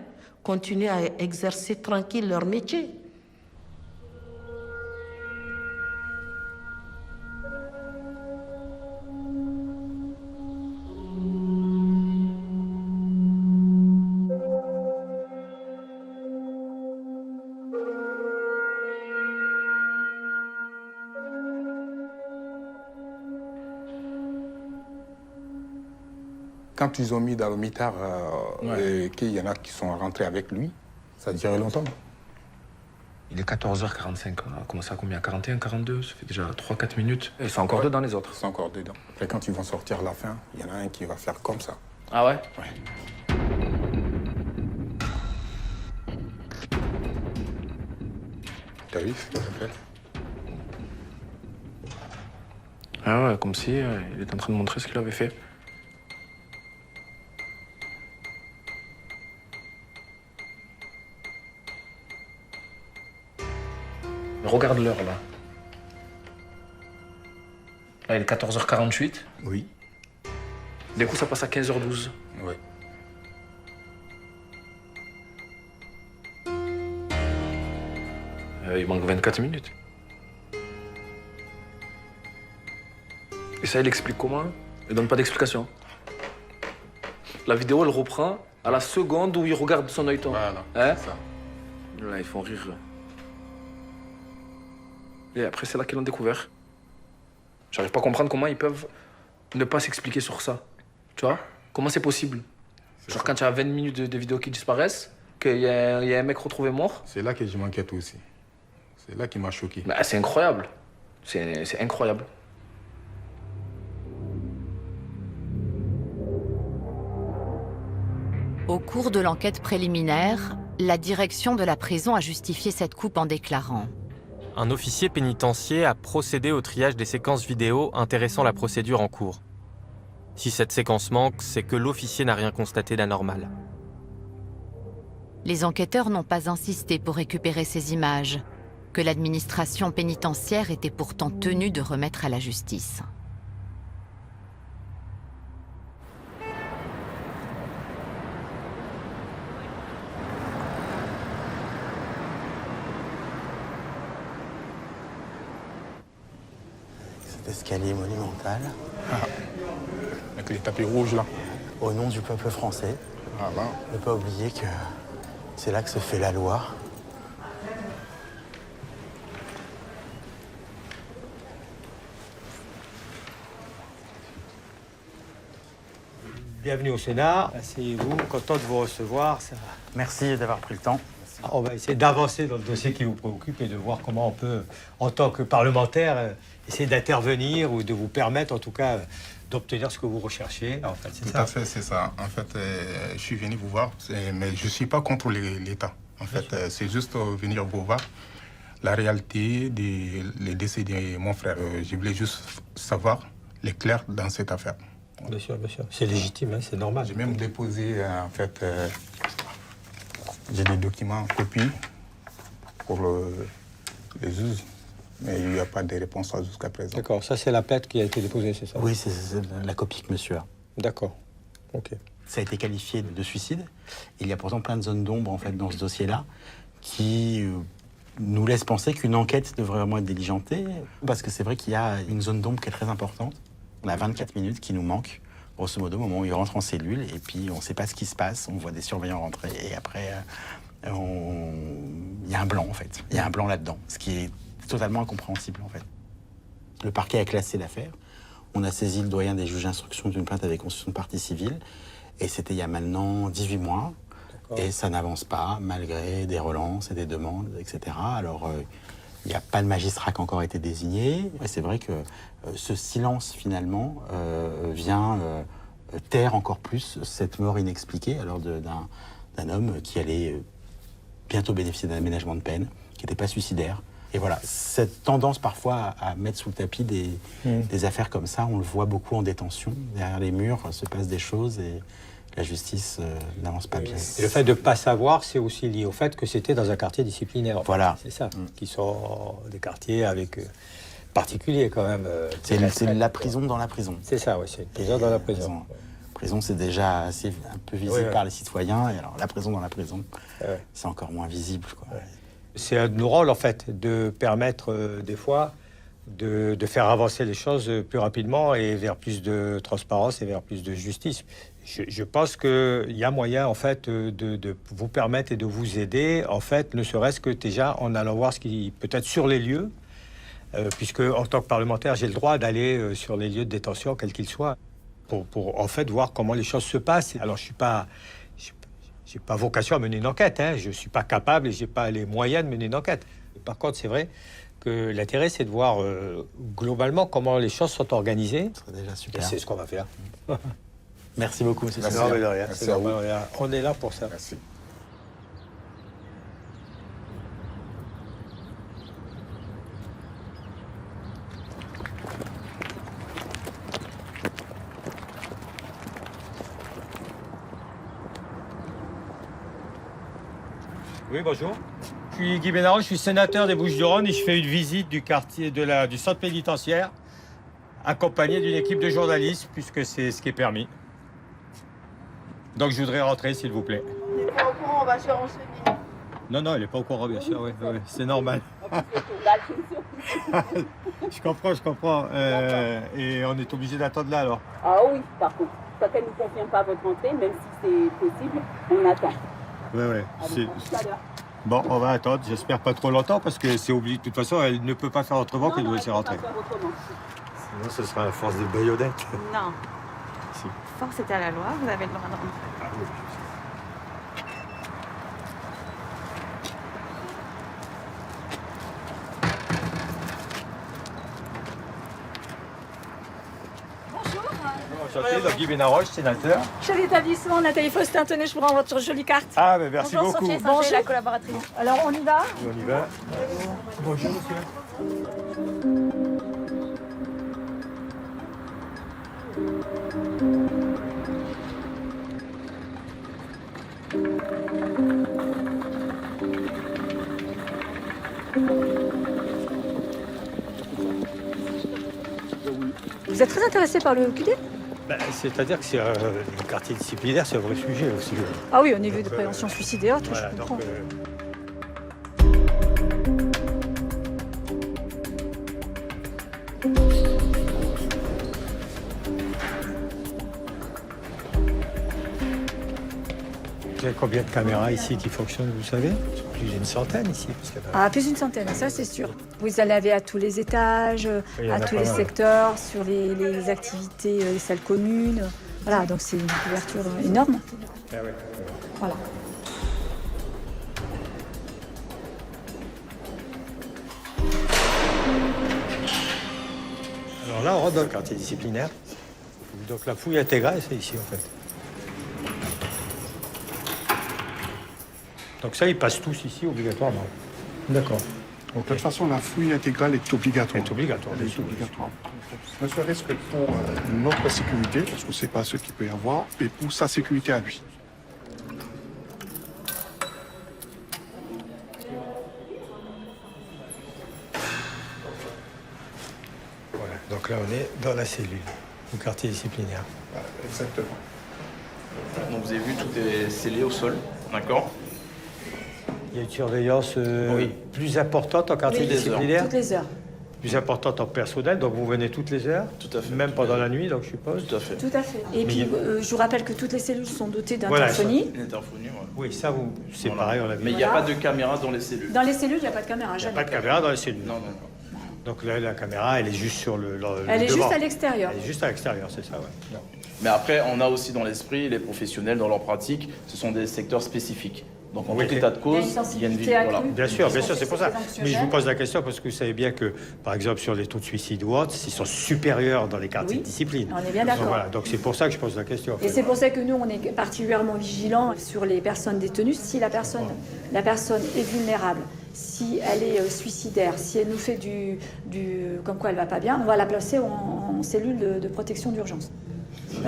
Speaker 21: continuent à exercer tranquille leur métier.
Speaker 5: Quand ils ont mis dans le mitard qu'il y en a qui sont rentrés avec lui, ça a duré longtemps.
Speaker 18: Il est 14h45, on a commencé à combien? 41, 42, ça fait déjà 3-4 minutes. Et ils sont encore dedans les autres.
Speaker 5: Ils sont encore dedans. Après quand ils vont sortir à la fin, il y en a un qui va faire comme ça.
Speaker 18: Ah ouais?
Speaker 5: Ouais. T'as vu ce qu'il a fait?
Speaker 18: Ah ouais, comme si il était en train de montrer ce qu'il avait fait. Regarde l'heure, là. Là, il est 14h48.
Speaker 5: Oui.
Speaker 18: Du coup, ça passe à 15h12.
Speaker 5: Oui.
Speaker 18: Il manque 24 minutes. Et ça, il explique comment? Il donne pas d'explication. La vidéo, elle reprend à la seconde où il regarde son œilleton.
Speaker 5: Voilà,
Speaker 18: hein?
Speaker 5: c'est ça.
Speaker 18: Là, ils font rire. Et après, c'est là qu'ils l'ont découvert. J'arrive pas à comprendre comment ils peuvent ne pas s'expliquer sur ça. Tu vois? Comment c'est possible? Genre quand il y a 20 minutes de vidéos qui disparaissent, qu'il y a un mec retrouvé mort.
Speaker 5: C'est là que je m'inquiète aussi. C'est là qui m'a choqué.
Speaker 18: Bah, c'est incroyable. C'est incroyable.
Speaker 6: Au cours de l'enquête préliminaire, la direction de la prison a justifié cette coupe en déclarant:
Speaker 1: un officier pénitentiaire a procédé au triage des séquences vidéo intéressant la procédure en cours. Si cette séquence manque, c'est que l'officier n'a rien constaté d'anormal.
Speaker 6: Les enquêteurs n'ont pas insisté pour récupérer ces images, que l'administration pénitentiaire était pourtant tenue de remettre à la justice.
Speaker 2: Escalier monumental.
Speaker 5: Ah, avec les tapis rouges là.
Speaker 2: Au nom du peuple français.
Speaker 5: Ah ben.
Speaker 2: Ne pas oublier que c'est là que se fait la loi.
Speaker 23: Bienvenue au Sénat. Asseyez-vous, content de vous recevoir. Ça...
Speaker 2: Merci d'avoir pris le temps.
Speaker 23: On va essayer d'avancer dans le dossier qui vous préoccupe et de voir comment on peut, en tant que parlementaire, essayer d'intervenir ou de vous permettre, en tout cas, d'obtenir ce que vous recherchez. En fait,
Speaker 5: Tout à fait, c'est ça. En fait, je suis venu vous voir, mais je ne suis pas contre l'État. En fait, c'est juste venir vous voir. La réalité des décès de mon frère, je voulais juste savoir l'éclair dans cette affaire.
Speaker 23: Bien sûr, bien sûr. C'est légitime, hein, c'est normal.
Speaker 5: J'ai même déposé, en fait, j'ai des documents en copie pour les juges, mais il n'y a pas de réponse jusqu'à présent.
Speaker 23: D'accord, ça c'est la plainte qui a été déposée, c'est ça?
Speaker 2: Oui, c'est la copie que monsieur a.
Speaker 23: D'accord, ok.
Speaker 2: Ça a été qualifié de suicide. Il y a pourtant plein de zones d'ombre en fait dans ce dossier-là qui nous laissent penser qu'une enquête devrait vraiment être diligentée, parce que c'est vrai qu'il y a une zone d'ombre qui est très importante. On a 24 minutes qui nous manquent, grosso modo, au moment où il rentre en cellule, et puis on ne sait pas ce qui se passe, on voit des surveillants rentrer, et après, il y a un blanc, en fait. Il y a un blanc là-dedans, ce qui est totalement incompréhensible, en fait. Le parquet a classé l'affaire. On a saisi le doyen des juges d'instruction d'une plainte avec constitution de partie civile, et c'était il y a maintenant 18 mois. Et ça n'avance pas, malgré des relances et des demandes, etc. Alors, il n'y a pas de magistrat qui a encore été désigné. Et c'est vrai que ce silence, finalement, vient taire encore plus cette mort inexpliquée alors d'un homme qui allait bientôt bénéficier d'un aménagement de peine, qui n'était pas suicidaire. Et voilà, cette tendance parfois à mettre sous le tapis des affaires comme ça, on le voit beaucoup en détention. Derrière les murs se passent des choses et la justice n'avance pas bien.
Speaker 23: Et le fait de ne pas savoir, c'est aussi lié au fait que c'était dans un quartier disciplinaire.
Speaker 2: Voilà.
Speaker 23: C'est ça, qui sont des quartiers avec particuliers quand même.
Speaker 2: C'est la prison dans la prison.
Speaker 23: C'est ça, oui, c'est une prison dans la prison.
Speaker 2: Prison, c'est déjà assez un peu visible par les citoyens, et alors la prison dans la prison, c'est encore moins visible, quoi.
Speaker 23: C'est un de nos rôles, en fait, de permettre des fois de faire avancer les choses plus rapidement et vers plus de transparence et vers plus de justice. Je pense qu'il y a moyen, en fait, de vous permettre et de vous aider, en fait, ne serait-ce que déjà en allant voir ce qui peut être sur les lieux, puisque en tant que parlementaire, j'ai le droit d'aller sur les lieux de détention, quels qu'ils soient, pour en fait voir comment les choses se passent. Alors, j'ai pas vocation à mener une enquête, hein. Je suis pas capable et j'ai pas les moyens de mener une enquête. Par contre, c'est vrai que l'intérêt, c'est de voir globalement comment les choses sont organisées.
Speaker 2: Ce serait déjà super.
Speaker 23: Et c'est ce qu'on va faire.
Speaker 2: Merci beaucoup, monsieur.
Speaker 23: Merci. Non, mais de rien. C'est normal, on est là pour ça.
Speaker 19: Merci.
Speaker 23: Oui, bonjour. Je suis Guy Bénard, je suis sénateur des Bouches-du-Rhône et je fais une visite du quartier du centre pénitentiaire accompagné d'une équipe de journalistes puisque c'est ce qui est permis. Donc je voudrais rentrer, s'il vous plaît.
Speaker 10: On n'est pas au courant, on va se renseigner.
Speaker 23: Non, il n'est pas au courant, bien sûr, oui, c'est normal. Je comprends. Et on est obligé d'attendre là, alors.
Speaker 3: Ah oui, par contre. Tant qu'elle ne nous confirme pas votre entrée, même si c'est possible, on attend.
Speaker 23: Oui. Bon, on va attendre, j'espère pas trop longtemps, parce que c'est obligé. De toute façon, elle ne peut pas faire autrement que de laisser rentrer. Sinon, ce sera la force des baïonnettes.
Speaker 3: Non.
Speaker 23: Si.
Speaker 3: Force est à la loi, vous avez le droit de rentrer.
Speaker 23: Enchanté, donc Guy Bénaroche, sénateur.
Speaker 4: Chef d'établissement, Nathalie Faustin, tenez, je vous rends votre jolie carte.
Speaker 23: Ah, mais merci
Speaker 4: Bonjour,
Speaker 23: beaucoup.
Speaker 4: Sophie, bonjour, la collaboratrice. Alors, on y va?
Speaker 23: On y va. Bonjour, monsieur.
Speaker 4: Vous êtes très intéressé par le QD?
Speaker 23: C'est-à-dire que c'est le quartier disciplinaire, c'est un vrai sujet aussi.
Speaker 4: Ah oui, au niveau de prévention suicidaire, tout,
Speaker 23: Voilà,
Speaker 4: je comprends.
Speaker 23: Vous avez combien de caméras ici qui fonctionnent, vous savez? Plus d'une centaine ici. Parce que
Speaker 4: Ah, plus d'une centaine, ça c'est sûr. Vous allez à tous les étages,
Speaker 23: Il y en
Speaker 4: à
Speaker 23: a
Speaker 4: tous
Speaker 23: pas
Speaker 4: les
Speaker 23: mal.
Speaker 4: secteurs, sur les activités, les salles communes. Voilà, donc c'est une couverture énorme.
Speaker 23: Ah ouais.
Speaker 4: Voilà.
Speaker 23: Alors là, on rentre dans le quartier disciplinaire. Donc la fouille intégrale, c'est ici en fait. Donc ça, ils passent tous ici obligatoirement. D'accord.
Speaker 7: Donc, de toute façon, la fouille intégrale est obligatoire.
Speaker 23: C'est obligatoire.
Speaker 7: Elle est obligatoire. Ne serait-ce que pour notre sécurité, parce qu'on ne sait pas ce qu'il peut y avoir, et pour sa sécurité à lui.
Speaker 23: Voilà. Donc là, on est dans la cellule, au quartier disciplinaire.
Speaker 7: Voilà, exactement.
Speaker 18: Donc vous avez vu, tout est scellé au sol, d'accord?
Speaker 23: Il y a une surveillance plus importante en quartier disciplinaire.
Speaker 4: Toutes les heures.
Speaker 23: Plus importante en personnel, donc vous venez toutes les heures.
Speaker 18: Tout à fait.
Speaker 23: Même pendant la nuit, donc je suppose.
Speaker 18: Tout à fait.
Speaker 4: Tout à fait. Et puis, je vous rappelle que toutes les cellules sont dotées
Speaker 23: Voilà,
Speaker 4: d'interphonie.
Speaker 18: Une interphonie, ouais.
Speaker 23: Oui, ça, c'est pareil, on l'a vu.
Speaker 18: Mais il n'y a pas de caméra dans les cellules.
Speaker 4: Dans les cellules, il n'y a pas de caméra,
Speaker 23: Il n'y a
Speaker 4: jamais.
Speaker 23: pas de caméra dans les cellules.
Speaker 18: Non.
Speaker 23: Donc là, la caméra, elle est juste sur le
Speaker 4: Elle est
Speaker 23: devant.
Speaker 4: juste à l'extérieur.
Speaker 23: Elle est juste à l'extérieur, c'est ça, ouais.
Speaker 8: Mais après, on a aussi dans l'esprit les professionnels dans leur pratique, ce sont des secteurs spécifiques. Donc en tout état de cause, il y a une vie. Voilà.
Speaker 23: Bien sûr, c'est pour ça. Mais je vous pose la question parce que vous savez bien que, par exemple, sur les taux de suicide ou autres, ils sont supérieurs dans les quartiers de discipline.
Speaker 4: On est bien d'accord.
Speaker 23: Voilà, donc c'est pour ça que je pose la question.
Speaker 4: Et c'est pour ça que nous, on est particulièrement vigilants sur les personnes détenues. Si la personne est vulnérable, si elle est suicidaire, si elle nous fait comme quoi elle va pas bien, on va la placer en cellule de protection d'urgence.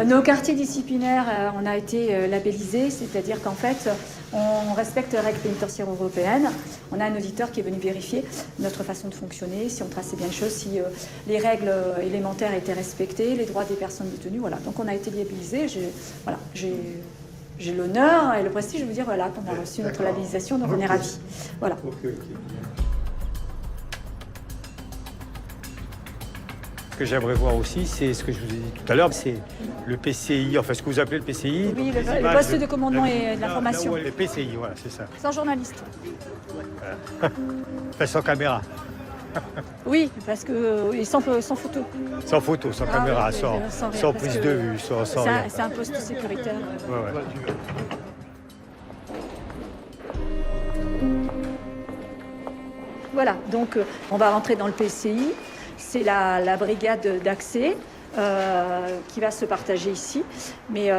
Speaker 4: Nos quartiers disciplinaires, on a été labellisés, c'est-à-dire qu'en fait, on respecte les règles pénitentiaires européennes. On a un auditeur qui est venu vérifier notre façon de fonctionner, si on traçait bien les choses, si les règles élémentaires étaient respectées, les droits des personnes détenues. Voilà. Donc on a été labellisés. J'ai l'honneur et le prestige de vous dire qu'on a reçu notre labellisation, donc on est ravis. Voilà.
Speaker 23: Ce que j'aimerais voir aussi, c'est ce que je vous ai dit tout à l'heure, c'est le PCI, enfin ce que vous appelez le PCI.
Speaker 4: Oui, le poste de commandement et de l'information.
Speaker 23: Le PCI, voilà, c'est ça.
Speaker 4: Sans journaliste.
Speaker 23: Voilà. Enfin, sans caméra.
Speaker 4: Oui, parce que sans photo.
Speaker 23: Sans photo, sans caméra,
Speaker 4: oui,
Speaker 23: sans prise de vue, sans rien.
Speaker 4: C'est un poste sécuritaire.
Speaker 23: Ouais.
Speaker 4: Voilà, donc on va rentrer dans le PCI. C'est la brigade d'accès qui va se partager ici. Mais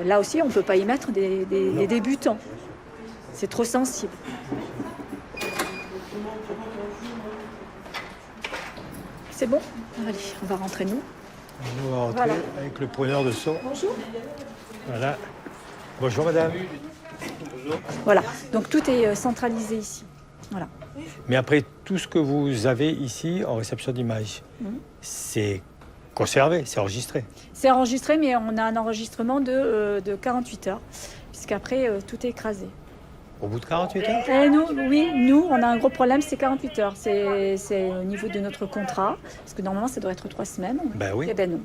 Speaker 4: là aussi, on ne peut pas y mettre des débutants. C'est trop sensible. C'est bon? Allez, on va rentrer nous.
Speaker 23: On va rentrer avec le preneur de son.
Speaker 4: Bonjour.
Speaker 23: Voilà. Bonjour madame.
Speaker 8: Bonjour.
Speaker 4: Voilà, donc tout est centralisé ici. Voilà.
Speaker 23: Mais après, tout ce que vous avez ici en réception d'images, c'est conservé, c'est enregistré.
Speaker 4: C'est enregistré, mais on a un enregistrement de 48 heures, puisqu'après, tout est écrasé.
Speaker 23: Au bout de 48 heures
Speaker 4: Nous, on a un gros problème, c'est 48 heures. C'est au niveau de notre contrat, parce que normalement, ça doit être 3 semaines.
Speaker 23: Ben oui.
Speaker 4: Eh ben non.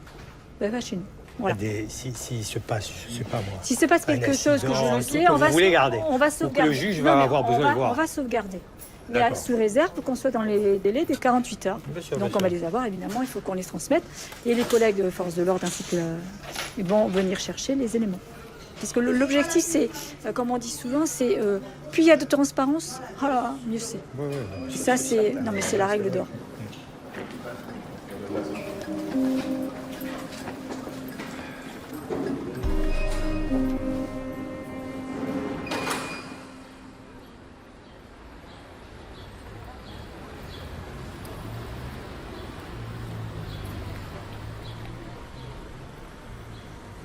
Speaker 4: Ben va chez nous. Voilà.
Speaker 23: Si se passe, je sais pas moi.
Speaker 4: Si se passe quelque chose que je le sais, on va sauvegarder.
Speaker 23: Le juge va avoir besoin de voir.
Speaker 4: On va sauvegarder. Mais sous réserve qu'on soit dans les délais des 48 heures. Donc on va les avoir, évidemment, il faut qu'on les transmette. Et les collègues de force de l'ordre ainsi que ils vont venir chercher les éléments. Parce que l'objectif, c'est, comme on dit souvent, c'est plus il y a de transparence, mieux c'est. Ça, c'est la règle d'or.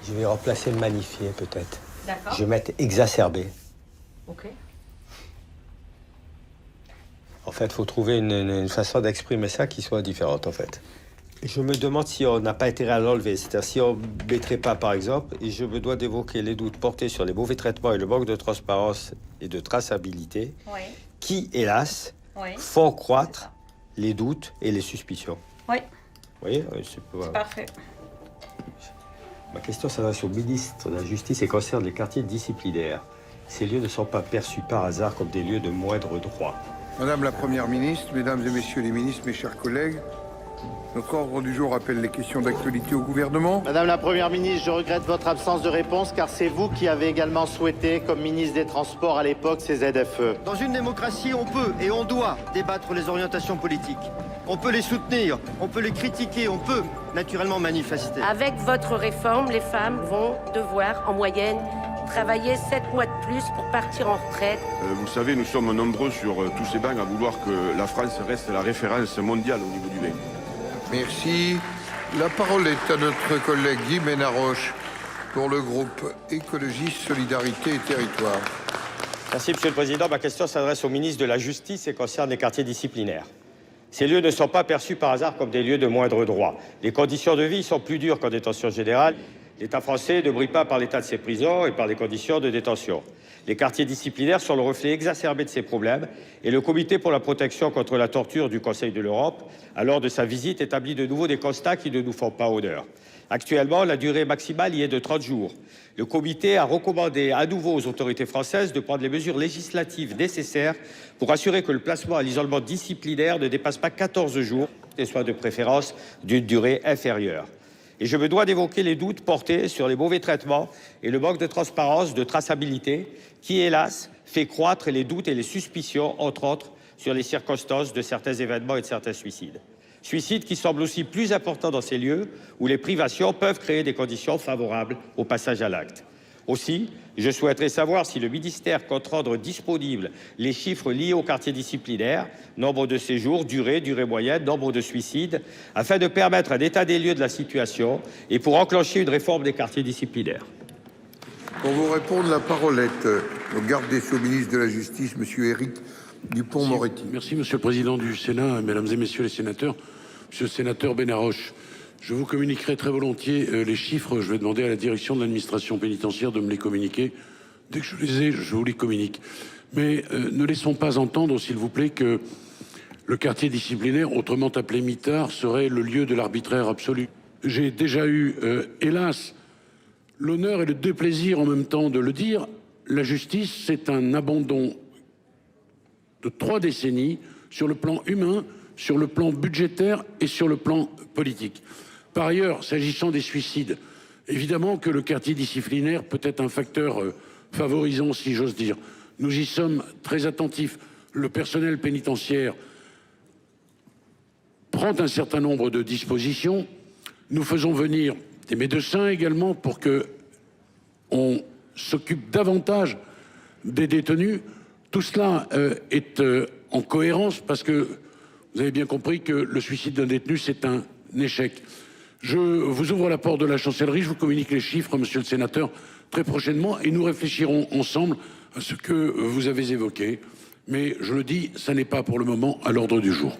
Speaker 23: Je vais remplacer le magnifié peut-être.
Speaker 21: D'accord.
Speaker 23: Je vais mettre exacerbé.
Speaker 21: Ok.
Speaker 23: En fait, il faut trouver une façon d'exprimer ça qui soit différente, en fait. Je me demande si on n'a pas intérêt à l'enlever. C'est-à-dire si on ne mettrait pas, par exemple, et je me dois d'évoquer les doutes portés sur les mauvais traitements et le manque de transparence et de traçabilité, qui, hélas, font croître les doutes et les suspicions.
Speaker 21: Oui.
Speaker 23: Vous voyez, c'est
Speaker 21: parfait.
Speaker 23: Ma question s'adresse au ministre de la Justice et concerne les quartiers disciplinaires. Ces lieux ne sont pas perçus par hasard comme des lieux de moindre droit.
Speaker 13: Madame la Première ministre, Mesdames et Messieurs les ministres, mes chers collègues, notre ordre du jour appelle les questions d'actualité au gouvernement.
Speaker 14: Madame la Première ministre, je regrette votre absence de réponse car c'est vous qui avez également souhaité, comme ministre des Transports à l'époque, ces ZFE.
Speaker 24: Dans une démocratie, on peut et on doit débattre les orientations politiques. On peut les soutenir, on peut les critiquer, on peut naturellement manifester.
Speaker 21: Avec votre réforme, les femmes vont devoir, en moyenne, travailler 7 mois de plus pour partir en retraite.
Speaker 11: Vous savez, nous sommes nombreux sur tous ces bancs à vouloir que la France reste la référence mondiale au niveau du vin.
Speaker 13: Merci. La parole est à notre collègue Guy Ménaroche pour le groupe Écologie, Solidarité et Territoire.
Speaker 23: Merci, Monsieur le Président. Ma question s'adresse au ministre de la Justice et concerne les quartiers disciplinaires. Ces lieux ne sont pas perçus par hasard comme des lieux de moindre droit. Les conditions de vie sont plus dures qu'en détention générale. L'État français ne brille pas par l'état de ses prisons et par les conditions de détention. Les quartiers disciplinaires sont le reflet exacerbé de ces problèmes et le Comité pour la protection contre la torture du Conseil de l'Europe, à lors de sa visite, établit de nouveau des constats qui ne nous font pas honneur. Actuellement, la durée maximale y est de 30 jours. Le comité a recommandé à nouveau aux autorités françaises de prendre les mesures législatives nécessaires pour assurer que le placement à l'isolement disciplinaire ne dépasse pas 14 jours et soit de préférence d'une durée inférieure.
Speaker 9: Et je me dois d'évoquer les doutes portés sur les mauvais traitements et le manque de transparence, de traçabilité, qui, hélas, fait croître les doutes et les suspicions, entre autres, sur les circonstances de certains événements et de certains suicides. Suicides qui semblent aussi plus importants dans ces lieux où les privations peuvent créer des conditions favorables au passage à l'acte. Aussi, je souhaiterais savoir si le ministère compte rendre disponibles les chiffres liés au quartier disciplinaire, nombre de séjours, durée moyenne, nombre de suicides, afin de permettre un état des lieux de la situation et pour enclencher une réforme des quartiers disciplinaires.
Speaker 13: Pour vous répondre, la parole est au garde des Sceaux, ministre de la Justice, M. Éric Dupond-Moretti.
Speaker 15: Merci, Monsieur le Président du Sénat, Mesdames et Messieurs les sénateurs. Monsieur le sénateur Benaroche, je vous communiquerai très volontiers les chiffres. Je vais demander à la direction de l'administration pénitentiaire de me les communiquer. Dès que je les ai, je vous les communique. Mais ne laissons pas entendre, s'il vous plaît, que le quartier disciplinaire, autrement appelé mitard, serait le lieu de l'arbitraire absolu. J'ai déjà eu, hélas, l'honneur et le déplaisir en même temps de le dire. La justice, c'est un abandon de 3 décennies sur le plan humain, sur le plan budgétaire et sur le plan politique. Par ailleurs, s'agissant des suicides, évidemment que le quartier disciplinaire peut être un facteur favorisant, si j'ose dire. Nous y sommes très attentifs. Le personnel pénitentiaire prend un certain nombre de dispositions. Nous faisons venir des médecins également pour que on s'occupe davantage des détenus. Tout cela est en cohérence parce que vous avez bien compris que le suicide d'un détenu, c'est un échec. Je vous ouvre la porte de la chancellerie, je vous communique les chiffres, monsieur le sénateur, très prochainement, et nous réfléchirons ensemble à ce que vous avez évoqué. Mais je le dis, ça n'est pas pour le moment à l'ordre du jour.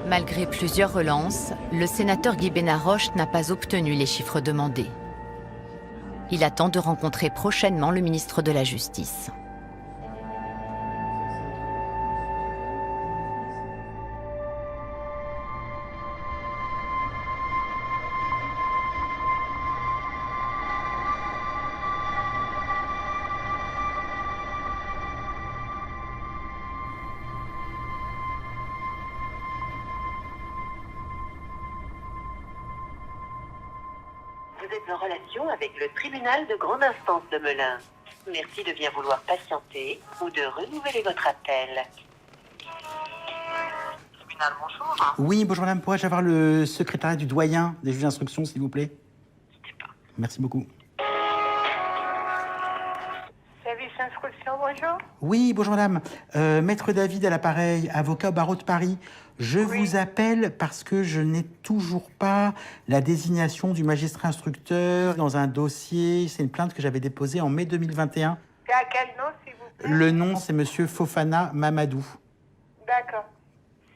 Speaker 6: Malgré plusieurs relances, le sénateur Guy Benaroche n'a pas obtenu les chiffres demandés. Il attend de rencontrer prochainement le ministre de la Justice.
Speaker 16: Vous êtes en relation avec le tribunal de grande instance de Melun. Merci de bien vouloir patienter ou de renouveler votre appel. Tribunal, bonjour.
Speaker 2: Oui, bonjour madame, pourrais-je avoir le secrétariat du doyen des juges d'instruction, s'il vous plaît? Merci beaucoup.
Speaker 16: Service instruction, bonjour.
Speaker 2: Oui, bonjour madame. Maître David à l'appareil, avocat au barreau de Paris. Je vous appelle parce que je n'ai toujours pas la désignation du magistrat instructeur dans un dossier. C'est une plainte que j'avais déposée en mai 2021.
Speaker 16: C'est à quel nom, s'il vous plaît?
Speaker 2: Le nom, c'est monsieur Fofana Mamadou.
Speaker 16: D'accord.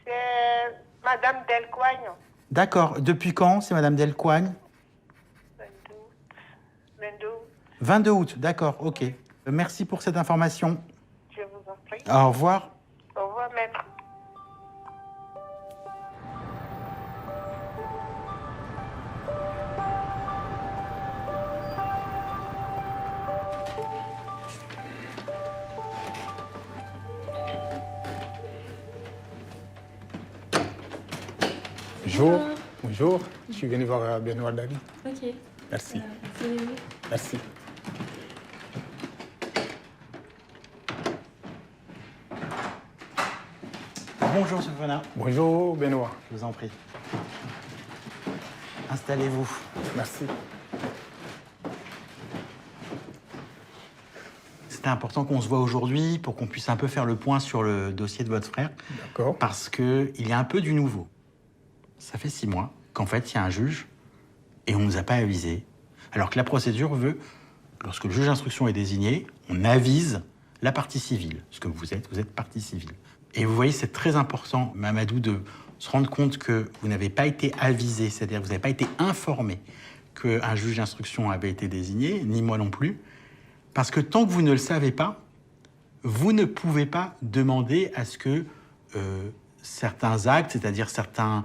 Speaker 16: C'est Madame Delcoigne.
Speaker 2: D'accord. Depuis quand, c'est madame Delcoigne? 22 août, d'accord, ok. Merci pour cette information.
Speaker 16: Je vous en prie.
Speaker 2: Au revoir.
Speaker 16: Au revoir, maître.
Speaker 5: Bonjour. Bonjour. Je suis venu voir Benoît David.
Speaker 17: Ok.
Speaker 5: Merci.
Speaker 17: C'est...
Speaker 5: Merci.
Speaker 2: Bonjour, monsieur Fofana.
Speaker 5: Bonjour, Benoît.
Speaker 2: Je vous en prie. Installez-vous.
Speaker 5: Merci.
Speaker 2: C'était important qu'on se voit aujourd'hui pour qu'on puisse un peu faire le point sur le dossier de votre frère.
Speaker 5: D'accord.
Speaker 2: Parce qu'il y a un peu du nouveau. Ça fait 6 mois qu'en fait, il y a un juge et on ne nous a pas avisé. Alors que la procédure veut, lorsque le juge d'instruction est désigné, on avise la partie civile. Ce que vous êtes partie civile. Et vous voyez, c'est très important, Mamadou, de se rendre compte que vous n'avez pas été avisé, c'est-à-dire que vous n'avez pas été informé qu'un juge d'instruction avait été désigné, ni moi non plus, parce que tant que vous ne le savez pas, vous ne pouvez pas demander à ce que certains actes, c'est-à-dire certaines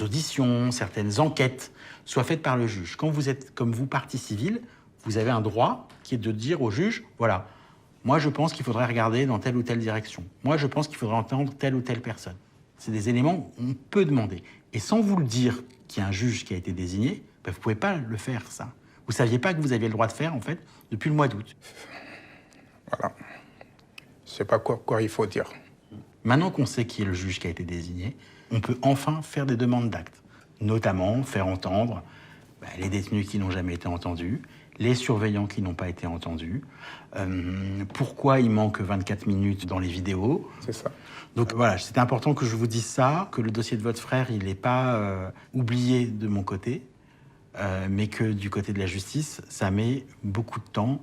Speaker 2: auditions, certaines enquêtes soient faites par le juge. Quand vous êtes, comme vous, partie civile, vous avez un droit qui est de dire au juge, voilà, Moi, je pense qu'il faudrait regarder dans telle ou telle direction. Moi, je pense qu'il faudrait entendre telle ou telle personne. C'est des éléments qu'on peut demander. Et sans vous le dire qu'il y a un juge qui a été désigné, ben, vous ne pouvez pas le faire, ça. Vous ne saviez pas que vous aviez le droit de faire, en fait, depuis le mois d'août.
Speaker 5: Voilà. Je ne sais pas quoi il faut dire.
Speaker 2: Maintenant qu'on sait qui est le juge qui a été désigné, on peut enfin faire des demandes d'actes. Notamment faire entendre les détenus qui n'ont jamais été entendus, les surveillants qui n'ont pas été entendus, pourquoi il manque 24 minutes dans les vidéos.
Speaker 5: C'est ça.
Speaker 2: Donc voilà, c'était important que je vous dise ça, que le dossier de votre frère, il n'est pas oublié de mon côté, mais que du côté de la justice, ça met beaucoup de temps.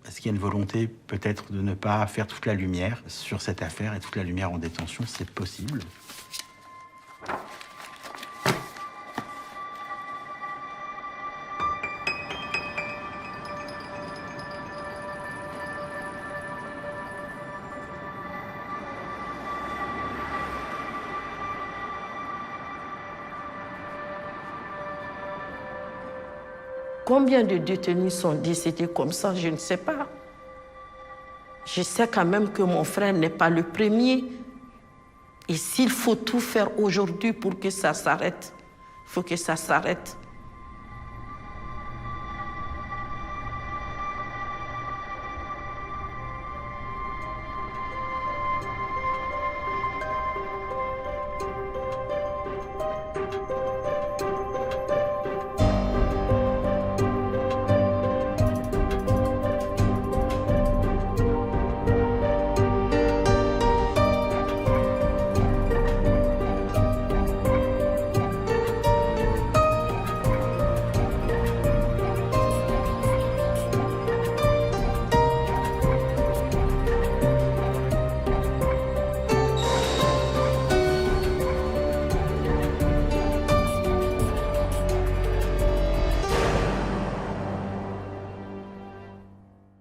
Speaker 2: Est-ce qu'il y a une volonté peut-être de ne pas faire toute la lumière sur cette affaire et toute la lumière en détention, c'est possible.
Speaker 21: Combien de détenus sont décédés comme ça, je ne sais pas. Je sais quand même que mon frère n'est pas le premier. Et s'il faut tout faire aujourd'hui pour que ça s'arrête, il faut que ça s'arrête.